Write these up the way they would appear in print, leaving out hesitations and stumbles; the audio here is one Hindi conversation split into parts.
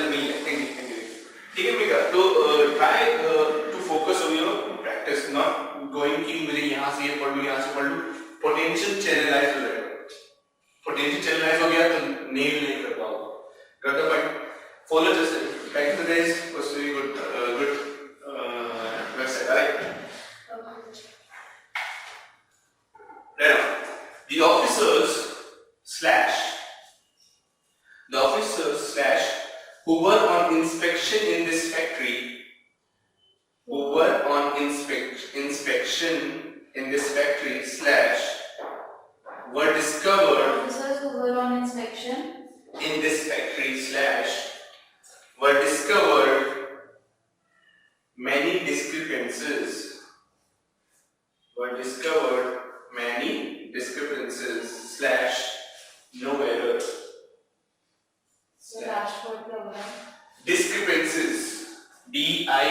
नजर नहीं है, ठीक है बेटा। तो try to focus on your practice, not going कि मुझे यहाँ से ये पढ़ लूँ, यहाँ से पढ़ लूँ। पोटेंशियल चैनलाइज हो जाएगा, पोटेंशियल चैनलाइज हो गया तो नेल नहीं कर पाओगे। Got the point? Follow just back to the days was very good, website, right? Now, the officers slash who were on inspection in this factory, slash were discovered. Officers who were on inspection in this factory slash were discovered many discrepancies. Slash no error. So dashboard क्या होगा? Discrepancies. D-I-S-C-R-I-P-N-C.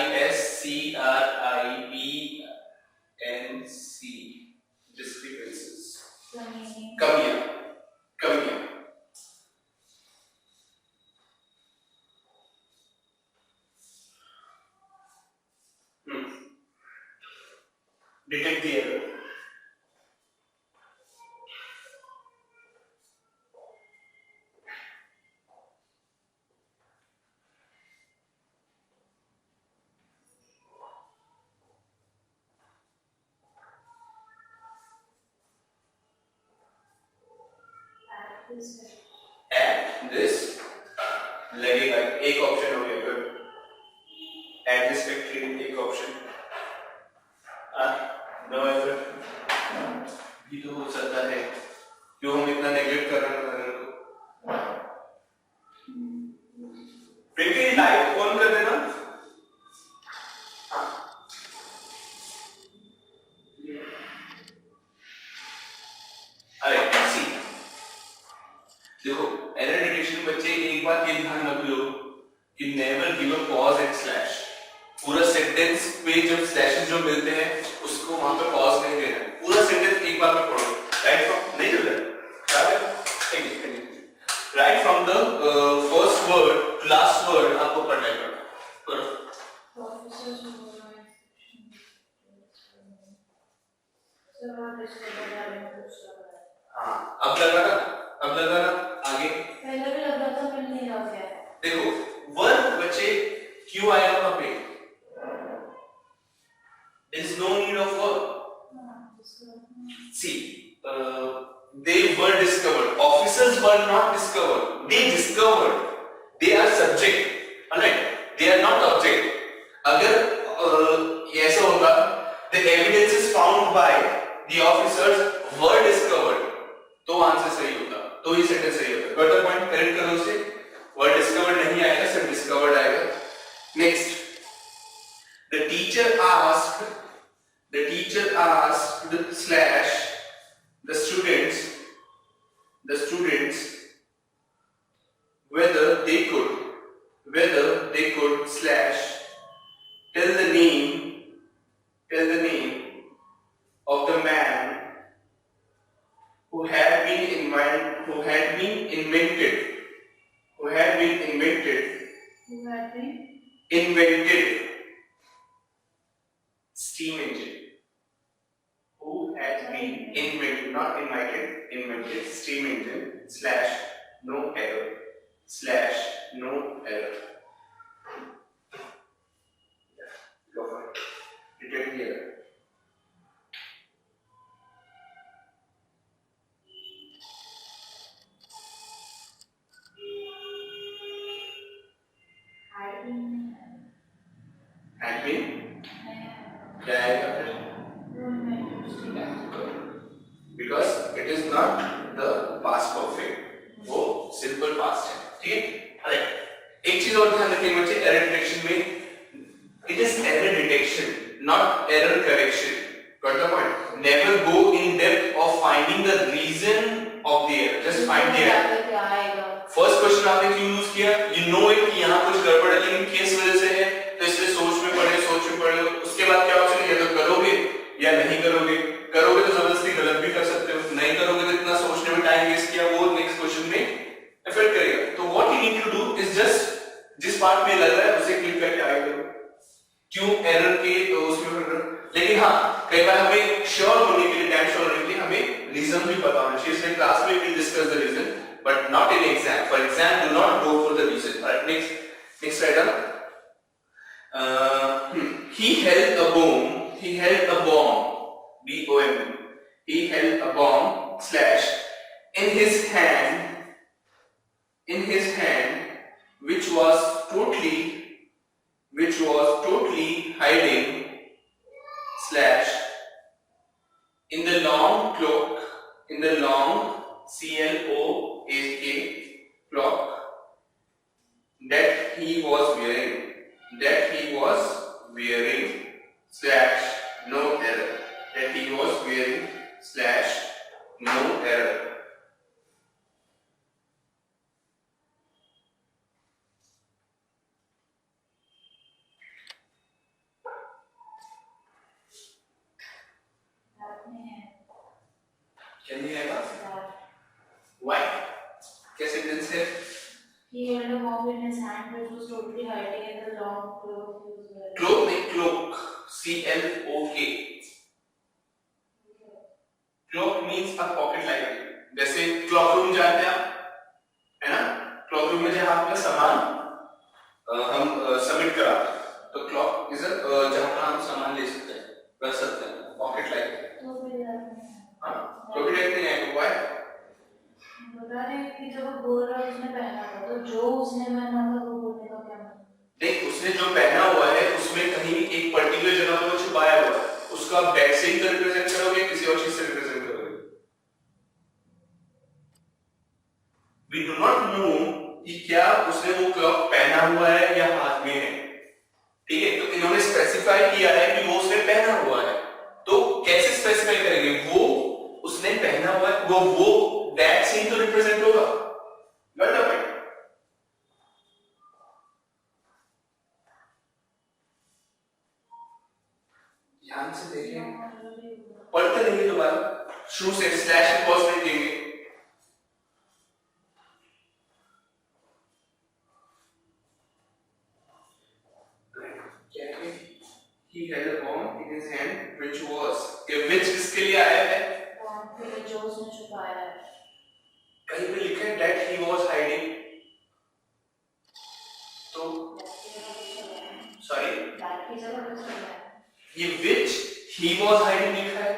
Discrepancies. कमियां. Detect the error. At this लगेगा, एक ऑप्शन हो गया। फिर at this factory एक ऑप्शन, नो एरर भी तो हो सकता है। क्यों हम इतना नेगलेक्ट कर रहे हैं एरर को? प्रिंटिंग लाइट ऑन कर देना। अरे सी देखो, एरर डिटेक्शन बच्चे एक बात ये ध्यान रख लो कि never give a pause at slash. पूरा सेंटेंस पे जब स्लैशेस जो मिलते हैं उसको वहां पे पॉज नहीं देना, पूरा सेंटेंस एक बार में पढ़ो। राइट फ्रॉम नहीं चल रहा, right from the first word to last word आपको पढ़ना है। हाँ, अब लगा ना आगे। पहले भी लग रहा था, फिर नहीं लग गया। देखो वर्ब बच्चे क्यों आया वहां पे? There is no need of verb. See, they were discovered. Officers were not discovered. They discovered. They are subject. Alright? They are not object. अगर ऐसा होगा, the evidences found by the officers were discovered, तो आंसर सही होगा, तो ये सेंटेंस सही होगा। Got the point? करेक्ट करो उसे। were discovered नहीं आएगा, सिर्फ discovered आएगा। Next. The teacher asked slash the students whether they could slash tell the name of the man who had been invented steam engine. Who had been invented, not invited, invented steam engine slash no error. Go for it. Detect the error. Had been क्या आएगा फिर? Because it is not the past perfect, वो simple past है, ठीक है? अरे एक चीज और ध्यान रखेंगे बच्चे, error detection में it is error detection, not error correction. Got the point? Never go in depth of finding the reason of the error. Just find the error. First question आपने क्यों यूज किया? You know it कि यहाँ कुछ गड़बड़ है, लेकिन किस वजह से है, तो इसलिए सोच में पढ़े। उसके बाद क्या ऑप्शन है? या तो करोगे या नहीं करोगे। करोगे तो जबरदस्ती गलत भी कर सकते हो, नहीं करोगे तो इतना सोचने में टाइम वेस्ट किया, वो नेक्स्ट क्वेश्चन में इफेक्ट करेगा। तो what you need to do is just जिस पार्ट में लग रहा है उसे क्लिक करके आगे करो। क्यों एरर के तो उसमें, लेकिन हाँ कई बार हमें श्योर होने के लिए, डैम श्योर होने के लिए हमें रीजन भी पता होना चाहिए। इसलिए क्लास में we discuss the reason but not in exam. For exam do not go for the reason. Right, next right, he held a bomb, B-O-M-B, he held a bomb slash in his hand, which was totally hiding slash in the long cloak, C-L-O-A-K cloak that he was wearing slash no error, that he was wearing slash no error. क्या नहीं आएगा? Why? क्या सेंटेंस है? He held a bomb in his hand which was totally hiding in the long cloak he was wearing. Cloak नहीं, cloak, C-L-O-K. Cloak means a pocket library. जैसे क्लॉक रूम जाते हैं आप, है ना? क्लॉक रूम में जहाँ आपका सामान हम सबमिट कराते हैं, तो क्लॉक इज जहाँ पर हम सामान ले सकते हैं, रख सकते हैं, पॉकेट लाइब्रेरी। तो फिर याद नहीं आया। हाँ, पॉकेट लाइब्रेरी नहीं आएगा, व्हाई? बता रहे कि जब वो बोल रहा है उसने पहना था, तो जो उसने पहना था वो बोलने का क्या मतलब? देख, उसने जो पहना हुआ है उसमें कहीं एक पर्टिकुलर जगह पर वो छुपाया हुआ है, उसका बैक से ही रिप्रेजेंट करोगे, किसी और चीज से रिप्रेजेंट करोगे? We do not know कि क्या उसने वो क्लॉक पहना हुआ है या हाथ में है, ठीक है? तो इन्होंने स्पेसिफाई किया है कि वो उसने पहना हुआ है, तो कैसे स्पेसिफाई करेंगे? वो उसने पहना हुआ है, वो दैट से ही तो रिप्रेजेंट होगा। Got the point? ध्यान से देखिए, पढ़ते रहेंगे दोबारा, शुरू से स्लैश पॉज नहीं देंगे। He had a bomb in his hand, which किसके लिए आया है? bomb के लिए जो उसने छुपाया है। कहीं पे लिखा है that he was hiding, तो sorry, That की जगह कुछ नहीं है। ये which he was hiding लिखा है?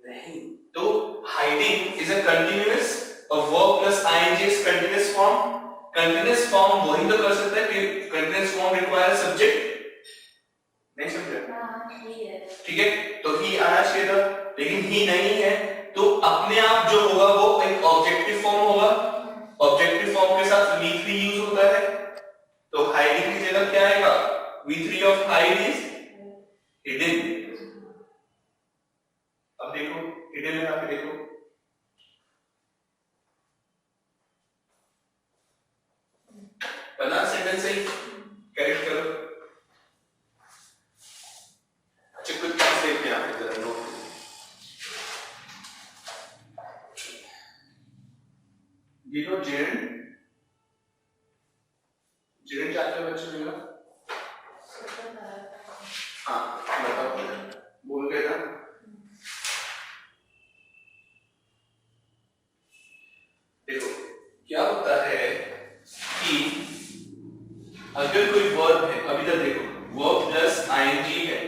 नहीं, तो hiding is a continuous, a verb plus ing is continuous form. Continuous form वही तो कर सकता है कि continuous form require subject, नहीं समझे? हाँ, ठीक है। ठीक है, तो ही आना चाहिए था, लेकिन ही नहीं है, तो अपने आप जो होगा वो एक ऑब्जेक्टिव फॉर्म होगा। ऑब्जेक्टिव फॉर्म के साथ V3 यूज होता है, तो हाइडिंग की जगह क्या आएगा? V3 of hide is hidden. अब देखो, हिडन लगा के देखो, बना सेंटेंस सही, करेक्ट करो। अच्छा, कुछ ट्रांसलेट किया आपने जरा नोट। देखो जेरन चाहते हो बच्चों मेरा? हाँ बताओ, बोल गए ना? देखो क्या होता है कि अगर कोई वर्ब है, अभी तक देखो वर्ब प्लस आईएनजी है,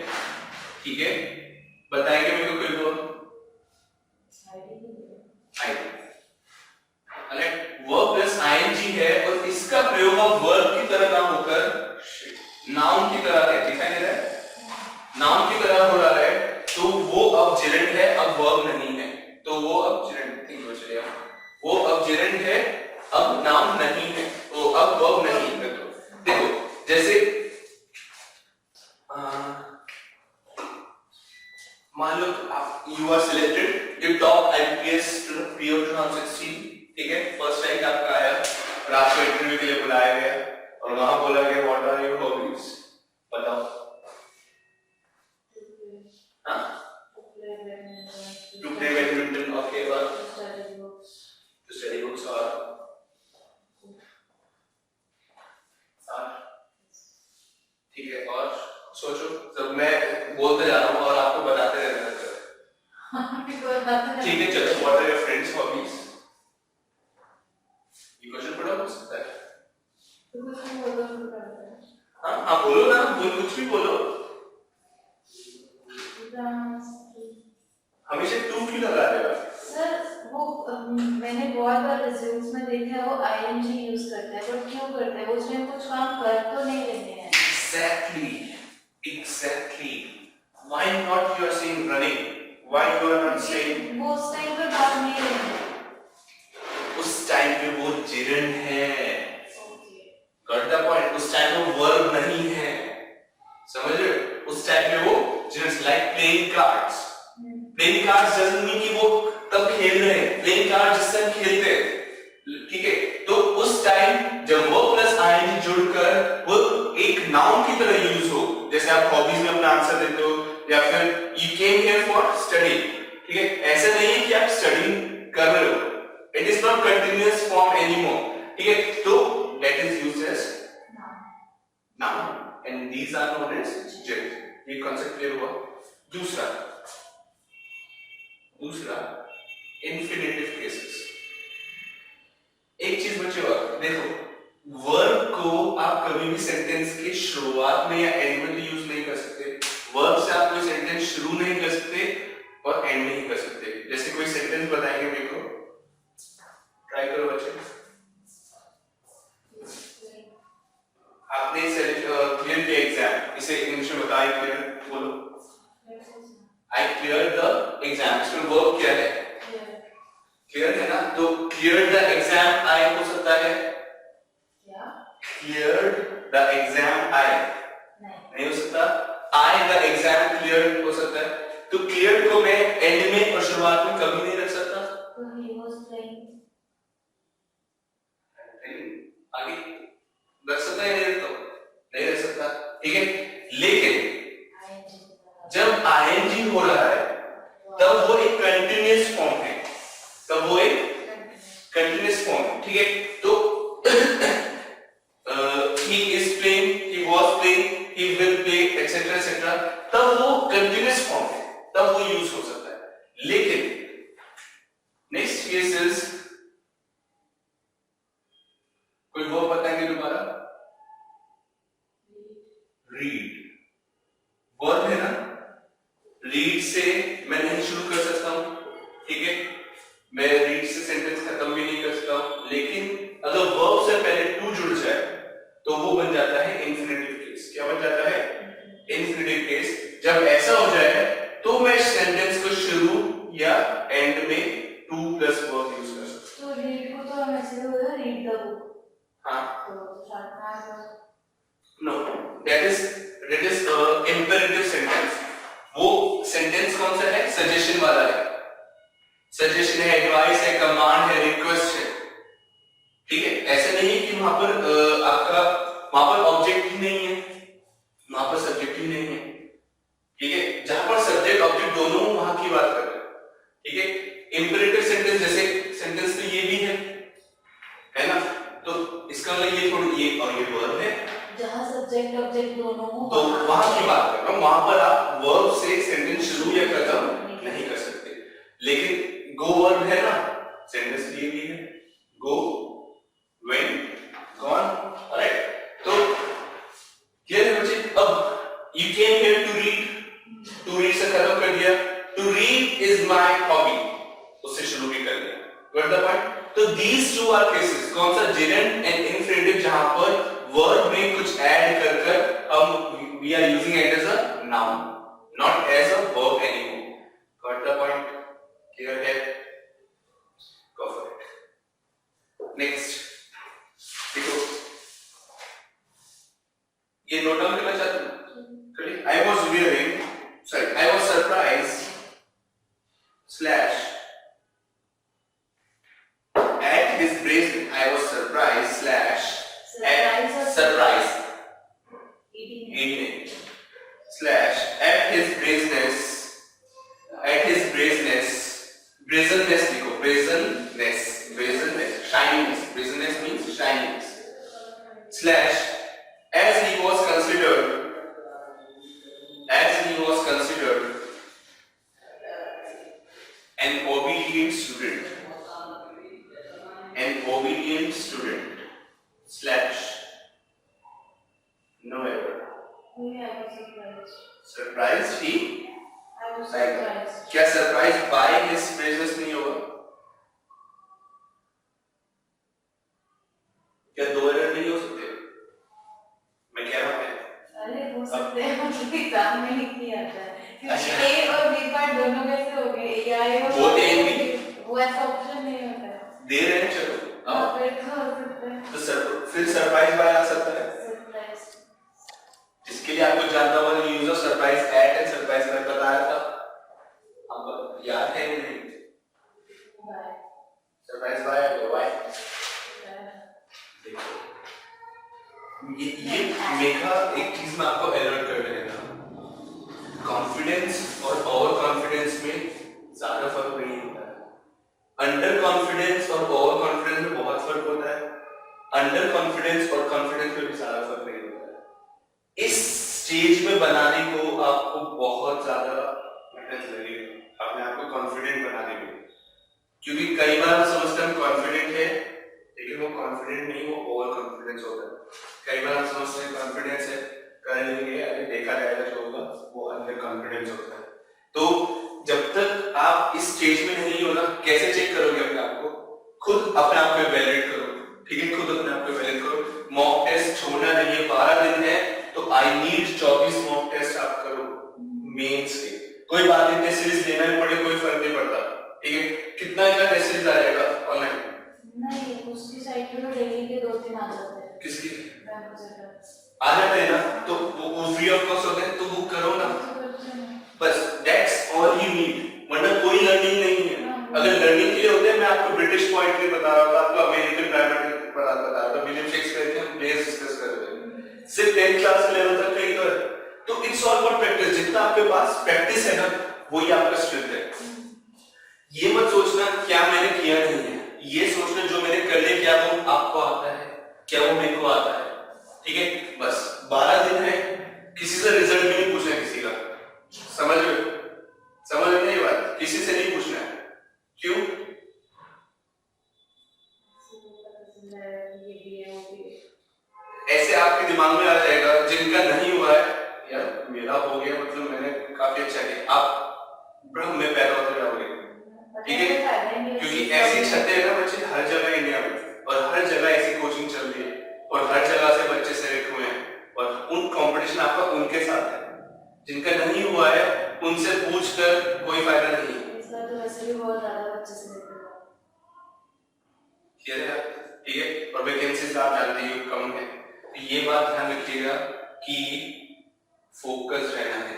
ठीक है? बताएंगे मेरे को कोई वर्ब? वर्ब प्लस आईएनजी है और इसका प्रयोग अब वर्ब की तरह ना होकर नाउन की तरह है, दिखाई दे रहा है? नाउन की तरह हो रहा है, तो वो अब जेरेंट है, अब वर्ब नहीं है, तो वो अब जेरेंट नहीं बच रहा, वो अब जेरेंट है, अब नाउन नहीं है, तो अब वर्ब नहीं है। तो देखो जैसे मान लो आप you are selected you top IPS प्रियो 2016, ठीक है? फर्स्ट रैंक आपका आया और आपको इंटरव्यू के लिए बुलाया गया और वहां बोला गया व्हाट आर योर हॉबीज, बताओ। हाँ, टू प्ले बैडमिंटन, ओके, और टू स्टडी बुक्स और सोचो, जब मैं बोलते जा रहा हूँ और आपको बताते रहना है। कोई बात नहीं। ठीक है, चलो, what are your friends hobbies? ये क्वेश्चन पढ़ा हो सकता है। तो कुछ नहीं बोलो, शुरू करते हैं। हाँ हाँ, बोलो ना, कुछ भी बोलो। हमेशा टू क्यों लगा रहे हो? सर वो मैंने बहुत बार रिज्यूम्स में देखा है, वो आईएनजी यूज करते हैं, बट क्यों करते हैं? वो उसमें कुछ काम कर तो नहीं रहे हैं। Exactly. Why not you are saying running? Why you are not saying? वो उस टाइम पे बात नहीं रहे। उस टाइम पे वो जिरन है। Got the point? उस टाइम पे वर्ब नहीं है, समझ रहे हो? उस टाइम पे वो just like playing cards. Playing cards doesn't mean कि वो तब खेल रहे हैं। Playing cards जिस टाइम खेलते हैं, ठीक है? तो उस टाइम जब वो प्लस आईएनजी जुड़कर वो एक नाउन की तरह यूज हो, जैसे आप हॉबीज में अपना आंसर देते हो, या फिर you came here for study, ठीक है? ऐसा नहीं है कि आप स्टडी कर रहे हो, it is not continuous form anymore, ठीक है? तो that is used as noun and these are known as gerund. ये कांसेप्ट क्लियर हुआ? दूसरा इंफिनिटिव केसेस। एक चीज बच्चों देखो, वर्ब को आप कभी भी सेंटेंस के शुरुआत में या एंड में यूज नहीं कर सकते। वर्ब से आप कोई सेंटेंस शुरू नहीं कर सकते और एंड नहीं कर सकते। जैसे कोई सेंटेंस बताएंगे मेरे को, ट्राई करो बच्चे। आपने क्लियर किया एग्जाम, इसे इंग्लिश में बताइए, क्लियर बोलो। I cleared the exam, इसमें वर्ब क्या है? क्लियर है ना? तो cleared the exam I हो सकता है क्या? cleared the exam I नहीं हो सकता। I the exam cleared हो सकता है। तो cleared को मैं एंड में और शुरुआत में कभी नहीं रख सकता। तो he was playing, आगे रख सकता है, नहीं रख सकता, ठीक है? लेकिन जब आईएनजी हो रहा है तब वो एक कंटिन्यूअस फॉर्म है, ठीक है? तो he is playing, he was playing, he will play, etc. तब वो कंटिन्यूअस फॉर्म है, तब वो यूज हो सकता है। लेकिन नेक्स्ट केस इज, कोई वो बताएंगे दोबारा? रीड वर्ब है ना? रीड से मैं नहीं शुरू कर सकता हूं, ठीक है? मैं रीड से सेंटेंस खत्म भी नहीं कर सकता हूं, लेकिन अगर वर्ब से पहले टू जुड़ जाए तो वो बन जाता है इंफिनिटिव केस। क्या बन जाता है? Infinitive case. जब ऐसा हो जाए तो मैं सेंटेंस को शुरू या एंड में टू प्लस वर्ब यूज कर सकता हूं। तो रीड को तो हम ऐसे बोलते हैं, रीड द बुक। हाँ, तो शायद no, that is imperative sentence. वो सेंटेंस कौन सा है? सजेशन वाला है। सजेशन है, एडवाइस है, कमांड है, रिक्वेस्ट है, ठीक है? ऐसा नहीं है कि वहां पर आपका वहां पर ऑब्जेक्ट ही नहीं है, वहां पर सब्जेक्ट ही नहीं है, ठीक है? जहां पर सब्जेक्ट ऑब्जेक्ट दोनों वहां की बात कर रहे हैं, ठीक है? इंपेरेटिव सेंटेंस जैसे सेंटेंस तो ये भी है ना? तो इसका मतलब ये थोड़ी, ये और ये वर्ब है, जहां सब्जेक्ट ऑब्जेक्ट दोनों हो, तो वहां की बात कर रहा हूं। वहां पर आप वर्ब से सेंटेंस शुरू या खत्म नहीं कर सकते। लेकिन गो वर्ब है ना, सेंटेंस ये भी है, गो, वेंट, गॉन, राइट? तो क्लियर है बच्चे? अब you came here to read से खत्म कर दिया, to read is my hobby, उससे शुरू भी कर दिया। Got the point? तो दीज टू आर केसेस, कौन सा? जेरेंट एंड इंफिनिटिव, जहां पर वर्ब में कुछ ऐड कर हम we are using it as a noun, not as a verb anymore. Got the point? Clear है? Go for it. नेक्स्ट देखो, ये नोट डाउन करना चाहते हो? I was surprised / at his bracelet. I was surprised / surprise eating / at his brazenness लिखो, brazenness, shininess, brazenness means shininess / as he was considered slash no error. I was surprised. Surprised he I was like surprised. क्या surprised by his praises नहीं होगा? क्या दो एरर नहीं हो सकते? मैं कह रहा हूँ अरे हो सकते हैं मतलब एग्जाम में लिख नहीं आता है क्योंकि अच्छा। ए और बी पार्ट दोनों कैसे हो गए या ए और वो A भी वो ऐसा ऑप्शन नहीं होता है दे रहे हैं चलो हाँ अब फिर तो हो सकता है तो फिर सरप्राइज बाय आ सकता है सरप्राइज इसके लिए आपको जानना होगा use of surprise eight and surprise मैं बताया था आपको याद है या नहीं बाय सरप्राइज बाय वाई देखो ये मेघा एक चीज में आपको अलर्ट कर देगा कॉन्फिडेंस और ओवर कॉन्फिडेंस में ज्यादा फर्क नहीं होता है अंडर कॉन्फिडेंस और ओवर कॉन्फिडेंस में बहुत फर्क होता है अंडर कॉन्फिडेंस और कॉन्फिडेंस में भी ज्यादा फर्क नहीं होता है इस स्टेज में बनाने को आपको बहुत ज्यादा मेहनत लगेगी अपने आप को कॉन्फिडेंट बनाने में क्योंकि कई बार हम समझते हैं कॉन्फिडेंट है लेकिन वो कॉन्फिडेंट नहीं वो ओवर कॉन्फिडेंस होता है कई बार हम समझते हैं कॉन्फिडेंस है कर लेंगे अरे देखा जाएगा जो होगा वो अंदर कॉन्फिडेंस होता है तो जब तक आप इस स्टेज में नहीं हो ना कैसे चेक करोगे अपने आप को खुद अपने आप को इवैल्यूएट करो ठीक है खुद अपने आप को इवैल्यूएट करो मॉक टेस्ट छोड़ना नहीं है 12 दिन है तो आई नीड 24 मॉक टेस्ट आप करो मेंस के कोई बात नहीं टेस्ट सीरीज लेना ही पड़े कोई फर्क नहीं पड़ता ठीक है कितना का टेस्ट सीरीज आ जाएगा ऑनलाइन नहीं उसकी साइट पे तो डेली के 2-3 आ जाते हैं किसकी मैनेजर आ जाते हैं ना तो वो फ्री ऑफ कॉस्ट होते हैं तो बुक करो ना बस दैट्स ऑल यू नीड वरना कोई लर्निंग नहीं है अगर लर्निंग के लिए होते हैं मैं आपको ब्रिटिश पोएट्री बता रहा था आपको अमेरिकन ड्रामेटिक बता रहा था विलियम शेक्सपियर के हम प्लेस डिस्कस कर रहे थे सिर्फ 10th क्लास के लेवल तक कहीं तो है तो इट्स ऑल अबाउट प्रैक्टिस जितना आपके पास प्रैक्टिस है ना वही आपका स्ट्रेंथ है ये मत सोचना क्या मैंने किया नहीं है ये सोचना जो मैंने कर लिया क्या वो आपको आता है क्या वो मेरे को आता है ठीक है बस 12 दिन है किसी से रिजल्ट भी नहीं पूछना किसी का समझ रहे नहीं बात किसी से नहीं पूछना है क्यों ऐसे आपके दिमाग में आ जाएगा जिनका नहीं हुआ है यार मेरा हो गया मतलब मैंने काफी अच्छा किया आप ब्रह्म में पैदा होते जाओगे ठीक है क्योंकि ऐसी छतें हैं ना बच्चे हर जगह इंडिया में और हर जगह ऐसी कोचिंग चल रही है और हर जगह से बच्चे सेलेक्ट हुए हैं और उन कंपटीशन आपका उनके साथ है जिनका नहीं हुआ है उनसे पूछकर कोई फायदा नहीं है इस बार तो वैसे भी बहुत ज्यादा बच्चे सेलेक्ट हुए ठीक है और वैकेंसीज आप जानते ही हो कम है तो ये बात ध्यान रखिएगा कि फोकस रहना है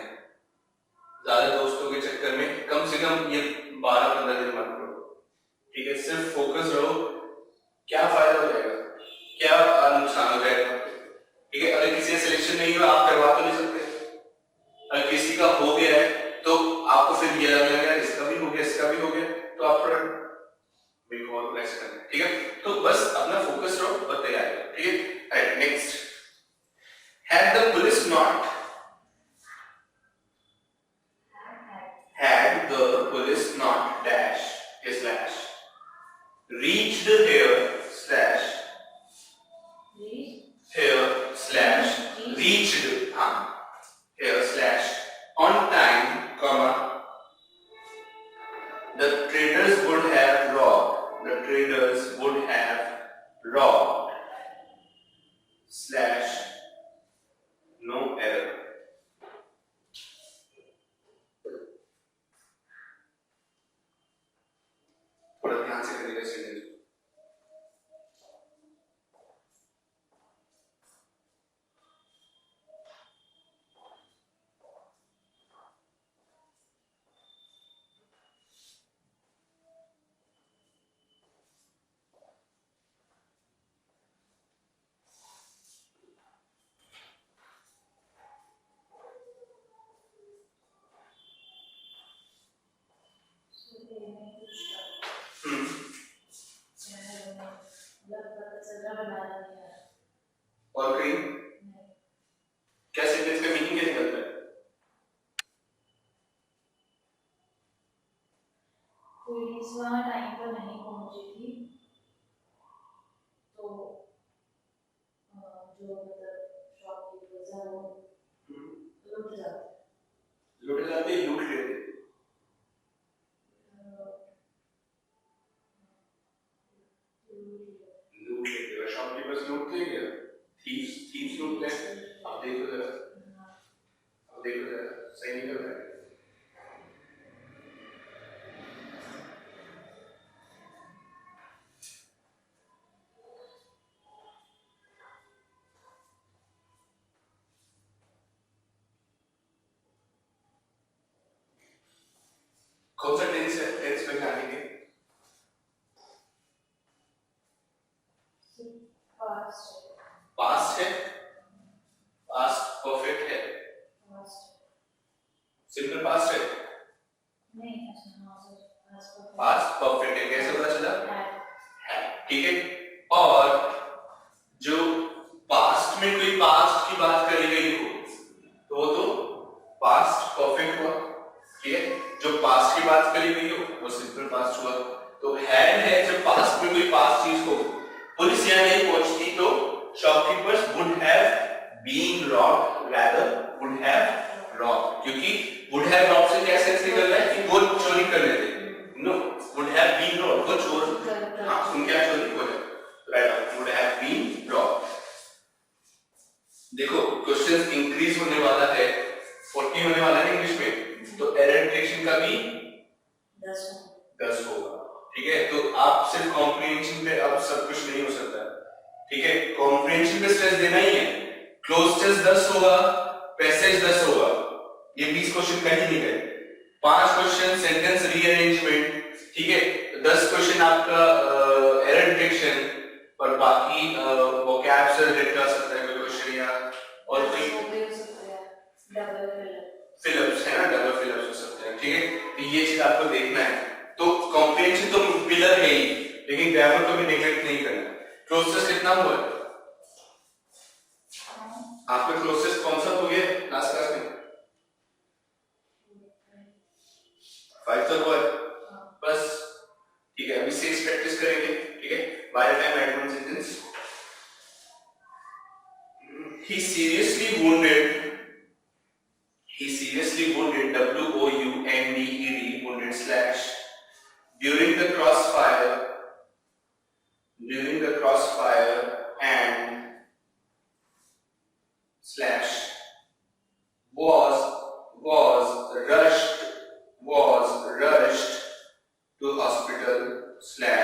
ज्यादा दोस्तों के चक्कर में कम से कम ये 12-15 दिन मत करो ठीक है सिर्फ फोकस रहो क्या फायदा हो जाएगा क्या नुकसान हो जाएगा ठीक है अगर किसी का सिलेक्शन नहीं हुआ आप करवा तो नहीं सकते अगर किसी का हो गया है तो आपको फिर ये लगेगा इसका भी हो गया इसका भी हो गया तो आप थोड़ा रिकॉग्नाइज करना ठीक है तो बस अपना फोकस रहो और तैयार ठीक है right next had the police not had the police not dash slash reached here slash reached here slash on time comma the traders would have robbed slash no error थोड़ा ध्यान से करिएगा स्टूडेंट और कहीं क्या सेंटेंस का मीनिंग क्या निकलता है पुलिस वहाँ टाइम पर नहीं पहुंची थी तो जो मतलब शॉपकीपर्स हैं वो लुट जाते लूट जाते हैं, लूट लेते हैं। लूट लेते हैं, शॉपकीपर्स लूट लेंगे, थीव्स लूट लेते हैं। आप देखो जरा, आप देखो जरा, सही नहीं कर रहा है। कौन सा टेंस है? टेंस में क्या लिखेंगे? पास्ट है, पास्ट परफेक्ट है, सिंपल पास्ट है, पास्ट परफेक्ट है। कैसे पता चला? है, ठीक है। और जो पास्ट में कोई पास्ट की बात करी गई हो तो वो तो पास्ट परफेक्ट हुआ, ठीक है। जो पास्ट की बात करी गई हो वो सिंपल पास्ट हुआ। तो हैड है, जब पास्ट में कोई पास्ट चीज हो, पुलिस यहाँ नहीं पहुंचती तो shopkeepers would have been robbed rather would have robbed, क्योंकि would have robbed से क्या सेंस निकल रहा है कि वो चोरी कर लेते। No, would have been robbed, वो चोर, हाँ, उनके यहाँ चोरी हो जाए, right, would have been robbed। देखो क्वेश्चंस इंक्रीज होने वाला है, 40 होने वाला है इंग्लिश में, तो एरर डिटेक्शन का भी 10 होगा, ठीक है। तो आप सिर्फ कॉम्प्रिहेंशन पे अब सब कुछ नहीं हो सकता, ठीक है। कॉम्प्रिहेंशन पे स्ट्रेस देना ही है। क्लोज 10 होगा, पैसेज 10 होगा, ये 20 क्वेश्चन कहीं नहीं गए। 5 क्वेश्चन सेंटेंस रीअरेंजमेंट, ठीक है। 10 क्वेश्चन आपका एरर डिटेक्शन, और बाकी वोकैब से रिलेटेड कर सकता है कोई क्वेश्चन, या और कोई फिलअप्स है ना, डबल फिलअप्स हो सकते हैं, ठीक है। तो ये चीज आपको देखना है। तो कॉम्प्रिहेंशन तो पिलर है ही, लेकिन ग्रामर को भी नेगलेक्ट नहीं करना। प्रोसेस कितना हुआ है आपका? प्रोसेस कौन सा हो गया लास्ट क्लास में? 5 तो हुआ है बस, ठीक है। अभी 6 प्रैक्टिस करेंगे, ठीक है। By the time add one sentence, he seriously wounded wounded wounded / during the crossfire and / was rushed to hospital /